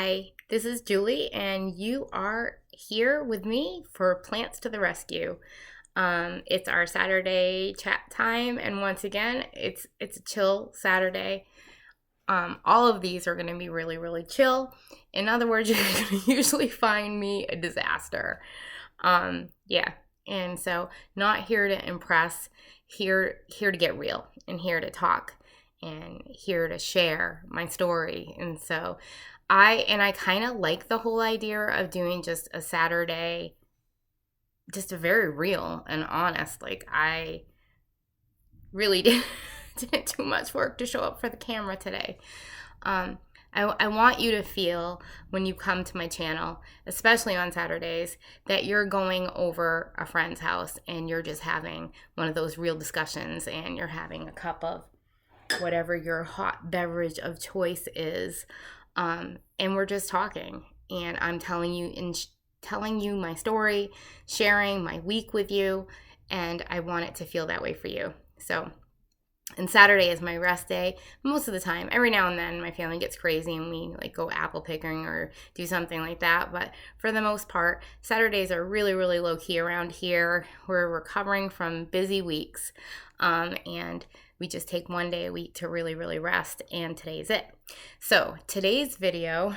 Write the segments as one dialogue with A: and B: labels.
A: Hi, this is Julie, and you are here with me for Plants to the Rescue. It's our Saturday chat time, and once again, it's a chill Saturday. All of these are going to be really, really chill. In other words, you're going to usually find me a disaster. Yeah, and so not here to impress, here to get real, and here to talk, and here to share my story. And so I kind of like the whole idea of doing just a Saturday, just a very real and honest. Like I really didn't do much work to show up for the camera today. Um, I want you to feel when you come to my channel, especially on Saturdays, that you're going over a friend's house and you're just having one of those real discussions and you're having a cup of whatever your hot beverage of choice is. And we're just talking, and I'm telling you my story, sharing my week with you, and I want it to feel that way for you. So, and Saturday is my rest day most of the time. Every now and then my family gets crazy and we like go apple picking or do something like that, but for the most part, Saturdays are really, really low key around here. We're recovering from busy weeks, and we just take one day a week to really, really rest, and today's it. So today's video,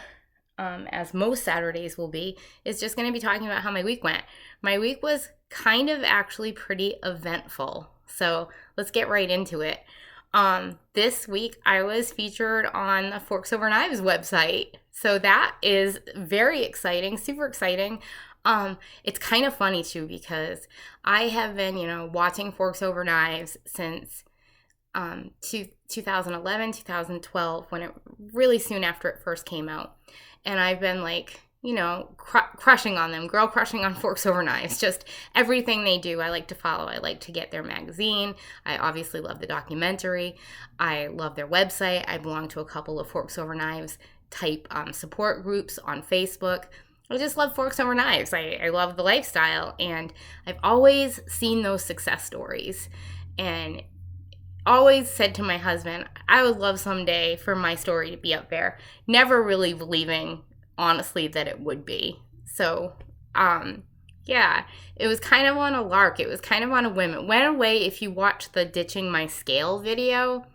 A: as most Saturdays will be, is just going to be talking about how my week went. My week was kind of actually pretty eventful, so let's get right into it. This week I was featured on the Forks Over Knives website, so that is very exciting, super exciting. It's kind of funny too because I have been, watching Forks Over Knives since 2011, 2012, when it really soon after it first came out. And I've been like, crushing on them, girl crushing on Forks Over Knives. Just everything they do, I like to follow. I like to get their magazine. I obviously love the documentary. I love their website. I belong to a couple of Forks Over Knives type support groups on Facebook. I just love Forks Over Knives. I love the lifestyle. And I've always seen those success stories. And always said to my husband, I would love someday for my story to be up there. Never really believing, honestly, that it would be. So, yeah, it was kind of on a lark. It was kind of on a whim. It went away. If you watch the Ditching My Scale video,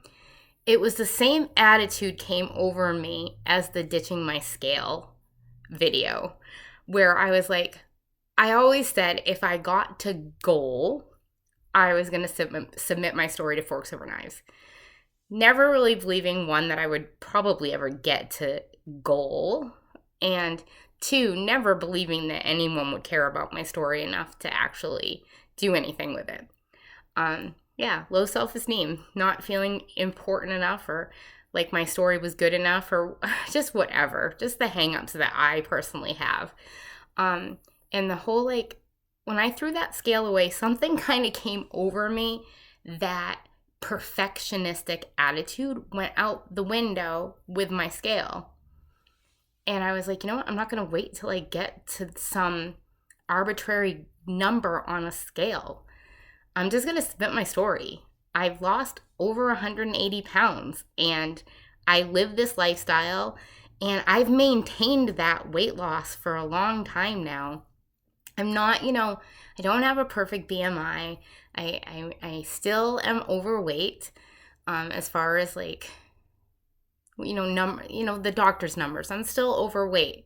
A: it was the same attitude came over me as the Ditching My Scale video, where I was like, I always said if I got to goal, I was going to submit my story to Forks Over Knives. Never really believing, one, that I would probably ever get to goal, and two, never believing that anyone would care about my story enough to actually do anything with it. Low self-esteem, not feeling important enough or like my story was good enough or just whatever, just the hang-ups that I personally have. And the whole when I threw that scale away, something kind of came over me. That perfectionistic attitude went out the window with my scale. And I was like, you know what? I'm not going to wait till I get to some arbitrary number on a scale. I'm just going to submit my story. I've lost over 180 pounds and I live this lifestyle and I've maintained that weight loss for a long time now. I'm not, I don't have a perfect BMI. I still am overweight, as far as the doctor's numbers. I'm still overweight.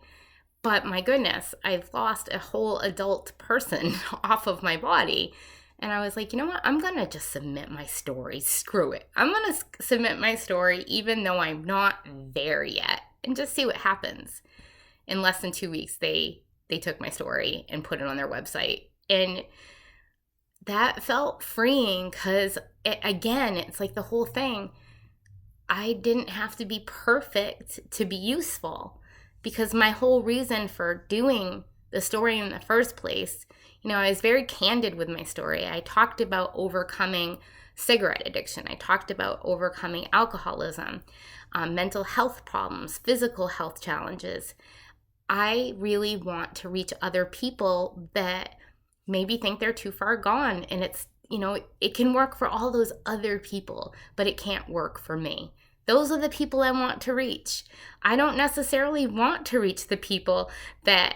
A: But my goodness, I've lost a whole adult person off of my body. And I was like, you know what? I'm going to just submit my story. Screw it. I'm going to submit my story even though I'm not there yet and just see what happens. In less than 2 weeks, they took my story and put it on their website. And that felt freeing because, it's like the whole thing. I didn't have to be perfect to be useful because my whole reason for doing the story in the first place, I was very candid with my story. I talked about overcoming cigarette addiction. I talked about overcoming alcoholism, mental health problems, physical health challenges. I really want to reach other people that maybe think they're too far gone. And it's, it can work for all those other people, but it can't work for me. Those are the people I want to reach. I don't necessarily want to reach the people that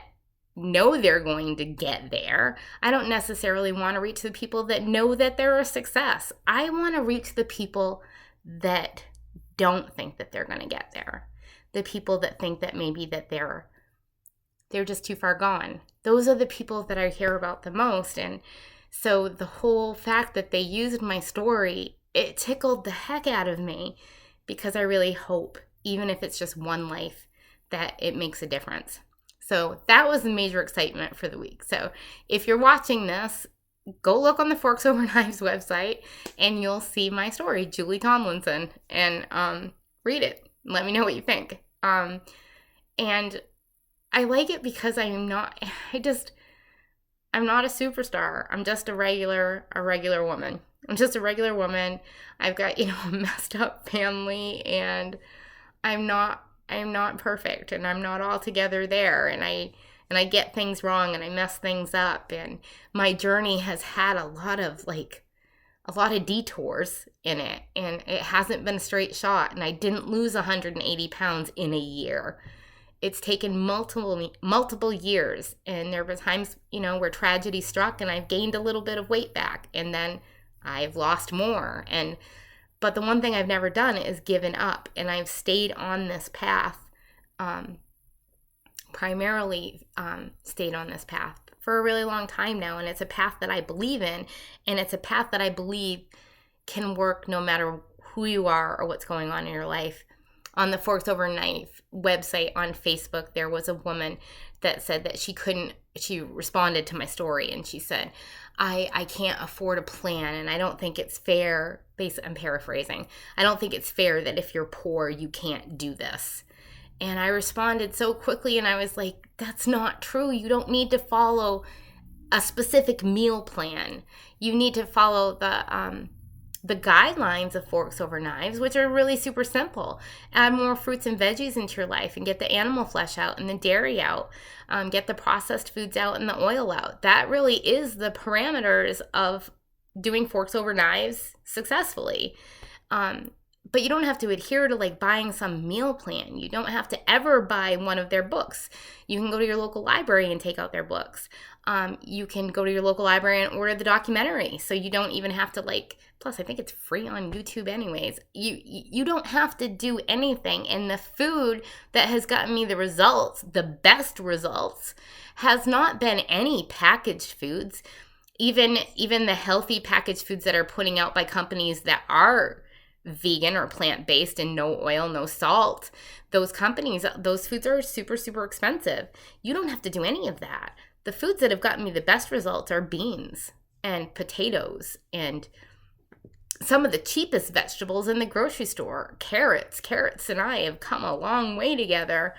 A: know they're going to get there. I don't necessarily want to reach the people that know that they're a success. I want to reach the people that don't think that they're going to get there. The people that think that maybe that they're just too far gone. Those are the people that I hear about the most. And so the whole fact that they used my story, it tickled the heck out of me, because I really hope, even if it's just one life, that it makes a difference. So that was a major excitement for the week. So if you're watching this, go look on the Forks Over Knives website and you'll see my story, Julie Tomlinson, and read it. Let me know what you think. And I like it because I'm not a superstar. I'm just a regular woman. I'm just a regular woman. I've got, a messed up family, and I'm not perfect, and I'm not altogether there, and I get things wrong, and I mess things up, and my journey has had a lot of detours in it, and it hasn't been a straight shot, and I didn't lose 180 pounds in a year. It's taken multiple years, and there were times, where tragedy struck, and I've gained a little bit of weight back, and then I've lost more, but the one thing I've never done is given up, and I've stayed on this path, primarily stayed on this path for a really long time now, and it's a path that I believe in, and it's a path that I believe can work no matter who you are or what's going on in your life. On the Forks Over Knife website on Facebook, there was a woman that said that she responded to my story, and she said, I can't afford a plan, and I don't think it's fair. I'm paraphrasing. I don't think it's fair that if you're poor, you can't do this. And I responded so quickly, and I was like, that's not true. You don't need to follow a specific meal plan. You need to follow the guidelines of Forks Over Knives, which are really super simple. Add more fruits and veggies into your life, and get the animal flesh out and the dairy out. Get the processed foods out and the oil out. That really is the parameters of doing Forks Over Knives successfully. But you don't have to adhere to buying some meal plan. You don't have to ever buy one of their books. You can go to your local library and take out their books. You can go to your local library and order the documentary. So you don't even have to plus I think it's free on YouTube anyways. You don't have to do anything. And the food that has gotten me the results, the best results, has not been any packaged foods. Even the healthy packaged foods that are putting out by companies that are vegan or plant-based and no oil, no salt, those foods are super, super expensive. You don't have to do any of that. The foods that have gotten me the best results are beans and potatoes and some of the cheapest vegetables in the grocery store. Carrots and I have come a long way together.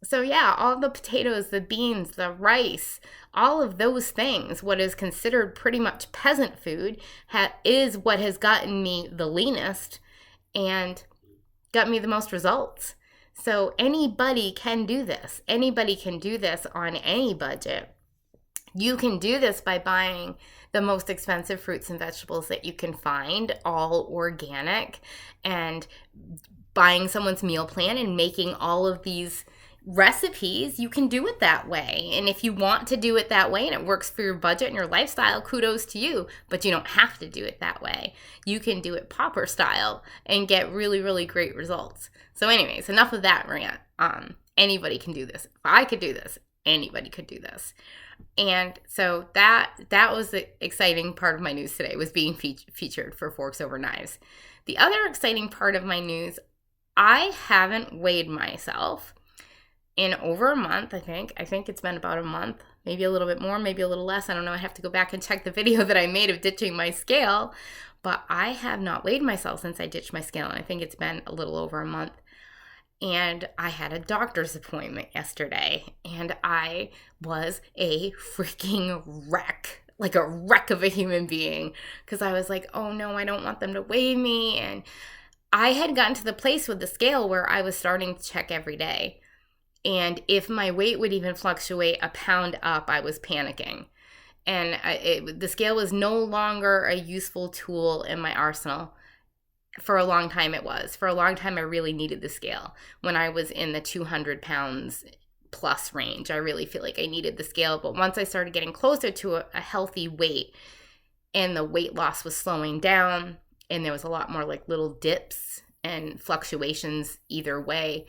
A: So yeah, all the potatoes, the beans, the rice, all of those things, what is considered pretty much peasant food, is what has gotten me the leanest and got me the most results. So anybody can do this. Anybody can do this on any budget. You can do this by buying the most expensive fruits and vegetables that you can find, all organic, and buying someone's meal plan and making all of these recipes. You can do it that way. And if you want to do it that way and it works for your budget and your lifestyle, kudos to you, but you don't have to do it that way. You can do it pauper style and get really, really great results. So anyways, enough of that rant. Anybody can do this. If I could do this, anybody could do this. And so that was the exciting part of my news today, was being featured for Forks Over Knives. The other exciting part of my news, I haven't weighed myself in over a month, I think. I think it's been about a month, maybe a little bit more, maybe a little less. I don't know. I have to go back and check the video that I made of ditching my scale. But I have not weighed myself since I ditched my scale, and I think it's been a little over a month. And I had a doctor's appointment yesterday, and I was a freaking wreck, like a wreck of a human being, because I was like, oh no, I don't want them to weigh me. And I had gotten to the place with the scale where I was starting to check every day. And if my weight would even fluctuate a pound up, I was panicking. And the scale was no longer a useful tool in my arsenal. For a long time it was. For a long time I really needed the scale. When I was in the 200 pounds plus range, I really feel like I needed the scale. But once I started getting closer to a healthy weight and the weight loss was slowing down and there was a lot more like little dips and fluctuations either way,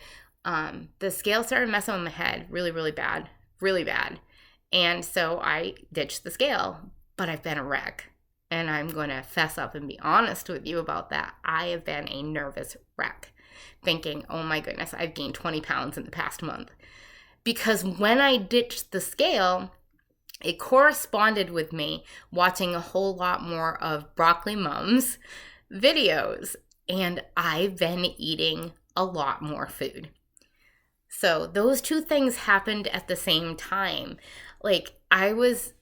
A: the scale started messing with my head really, really bad, really bad. And so I ditched the scale, but I've been a wreck. And I'm going to fess up and be honest with you about that. I have been a nervous wreck, thinking, oh my goodness, I've gained 20 pounds in the past month. Because when I ditched the scale, it corresponded with me watching a whole lot more of Broccoli Mom's videos. And I've been eating a lot more food. So those two things happened at the same time. Like I was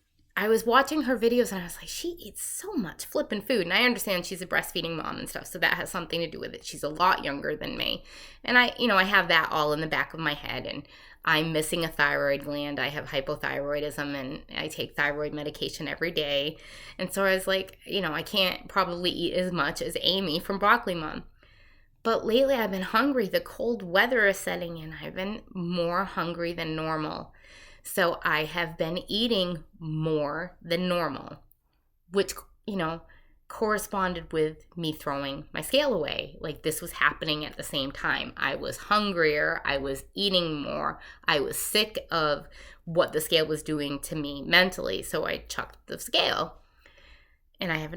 A: watching her videos and I was like, she eats so much flippin' food. And I understand she's a breastfeeding mom and stuff, so that has something to do with it. She's a lot younger than me. And I have that all in the back of my head. And I'm missing a thyroid gland. I have hypothyroidism and I take thyroid medication every day. And so I was like, I can't probably eat as much as Amy from Broccoli Mom. But lately I've been hungry. The cold weather is setting in. I've been more hungry than normal. So I have been eating more than normal, which, corresponded with me throwing my scale away. Like this was happening at the same time. I was hungrier. I was eating more. I was sick of what the scale was doing to me mentally. So I chucked the scale. And I had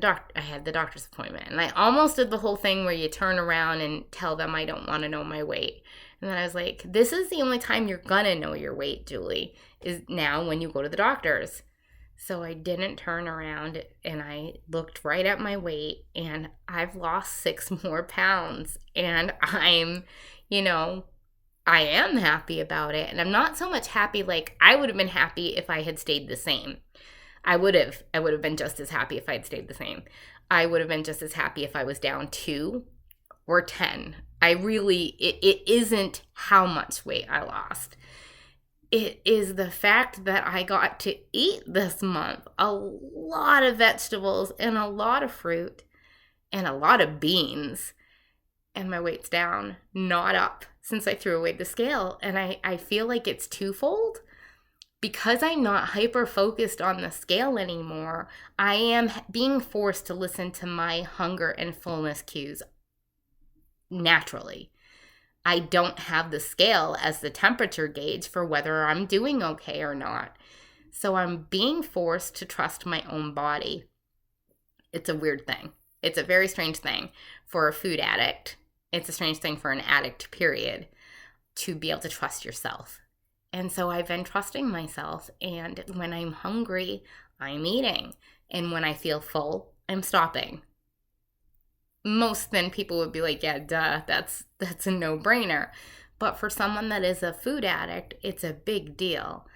A: the doctor's appointment. And I almost did the whole thing where you turn around and tell them I don't want to know my weight. And then I was like, this is the only time you're going to know your weight, Julie, is now when you go to the doctor's. So I didn't turn around and I looked right at my weight and I've lost 6 more pounds. And I'm, I am happy about it. And I'm not so much happy, like I would have been happy if I had stayed the same. I would have been just as happy if I'd stayed the same. I would have been just as happy if I was down 2 or 10. It isn't how much weight I lost. It is the fact that I got to eat this month a lot of vegetables and a lot of fruit and a lot of beans. And my weight's down, not up, since I threw away the scale. And I feel like it's twofold. Because I'm not hyper-focused on the scale anymore, I am being forced to listen to my hunger and fullness cues naturally. I don't have the scale as the temperature gauge for whether I'm doing okay or not. So I'm being forced to trust my own body. It's a weird thing. It's a very strange thing for a food addict. It's a strange thing for an addict, period, to be able to trust yourself. And so I've been trusting myself, and when I'm hungry, I'm eating. And when I feel full, I'm stopping. Most then people would be like, yeah, duh, that's a no-brainer. But for someone that is a food addict, it's a big deal.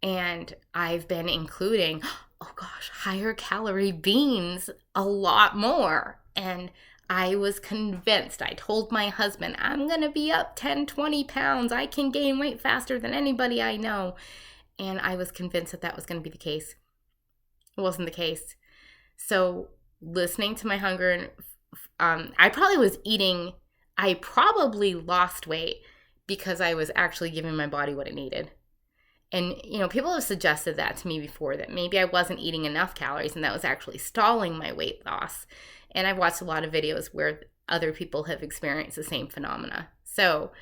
A: And I've been including, oh gosh, higher calorie beans a lot more. And I was convinced. I told my husband, I'm going to be up 10, 20 pounds. I can gain weight faster than anybody I know. And I was convinced that was going to be the case. It wasn't the case. So listening to my hunger, and I probably lost weight because I was actually giving my body what it needed. And, people have suggested that to me before, that maybe I wasn't eating enough calories and that was actually stalling my weight loss. And I've watched a lot of videos where other people have experienced the same phenomena. So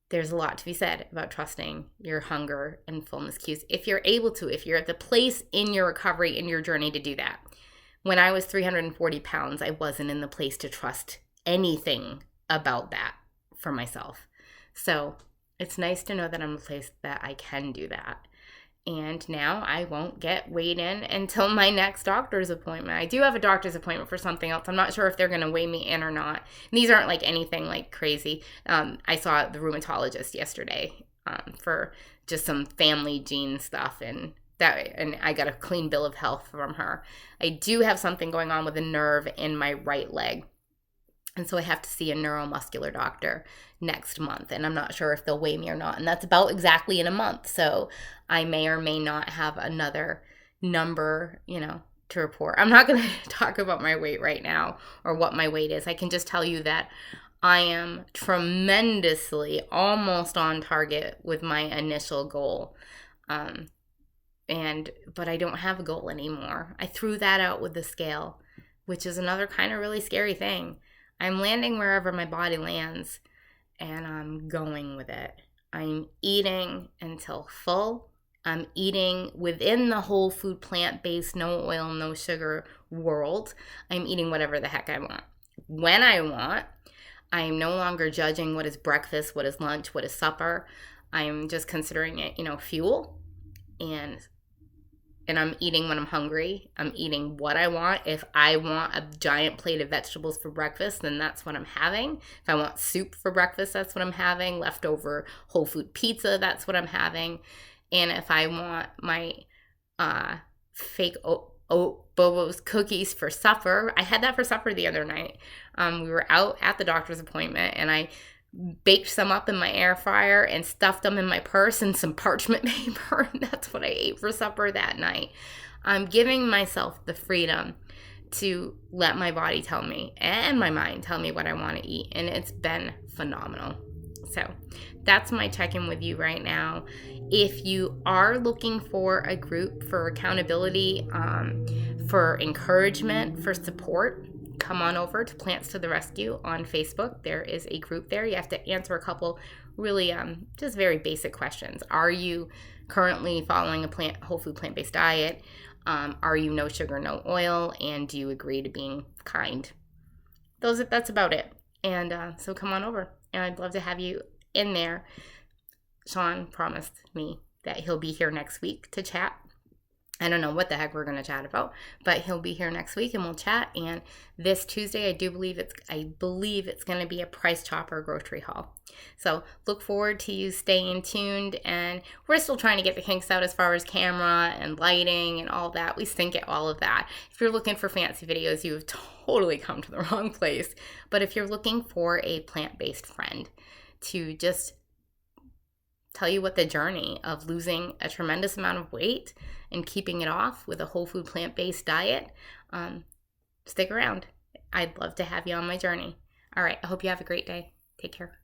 A: there's a lot to be said about trusting your hunger and fullness cues. If you're able to, if you're at the place in your recovery, in your journey to do that. When I was 340 pounds, I wasn't in the place to trust anything about that for myself. So it's nice to know that I'm in a place that I can do that. And now I won't get weighed in until my next doctor's appointment. I do have a doctor's appointment for something else. I'm not sure if they're going to weigh me in or not. And these aren't like anything like crazy. I saw the rheumatologist yesterday for just some family gene stuff, and I got a clean bill of health from her. I do have something going on with a nerve in my right leg. And so I have to see a neuromuscular doctor next month. And I'm not sure if they'll weigh me or not. And that's about exactly in a month. So I may or may not have another number, to report. I'm not going to talk about my weight right now or what my weight is. I can just tell you that I am tremendously almost on target with my initial goal. But I don't have a goal anymore. I threw that out with the scale, which is another kind of really scary thing. I'm landing wherever my body lands, and I'm going with it. I'm eating until full. I'm eating within the whole food, plant-based, no oil, no sugar world. I'm eating whatever the heck I want. When I want. I am no longer judging what is breakfast, what is lunch, what is supper. I'm just considering it, fuel. And I'm eating when I'm hungry. I'm eating what I want. If I want a giant plate of vegetables for breakfast, then that's what I'm having. If I want soup for breakfast, that's what I'm having. Leftover whole food pizza, that's what I'm having. And if I want my fake Bobo's cookies for supper, I had that for supper the other night. We were out at the doctor's appointment, and I baked some up in my air fryer and stuffed them in my purse and some parchment paper. And that's what I ate for supper that night. I'm giving myself the freedom to let my body tell me and my mind tell me what I want to eat. And it's been phenomenal. So that's my check-in with you right now. If you are looking for a group for accountability, for encouragement, for support, come on over to Plants to the Rescue on Facebook. There is a group there. You have to answer a couple really just very basic questions. Are you currently following a whole food plant-based diet? Are you no sugar, no oil? And do you agree to being kind? That's about it. And so come on over. And I'd love to have you in there. Sean promised me that he'll be here next week to chat. I don't know what the heck we're going to chat about, but he'll be here next week and we'll chat. And this Tuesday, I believe it's going to be a Price Chopper grocery haul. So look forward to you staying tuned. And we're still trying to get the kinks out as far as camera and lighting and all that. We stink at all of that. If you're looking for fancy videos, you have totally come to the wrong place. But if you're looking for a plant-based friend to just tell you what the journey of losing a tremendous amount of weight and keeping it off with a whole food plant-based diet, stick around. I'd love to have you on my journey. All right, I hope you have a great day. Take care.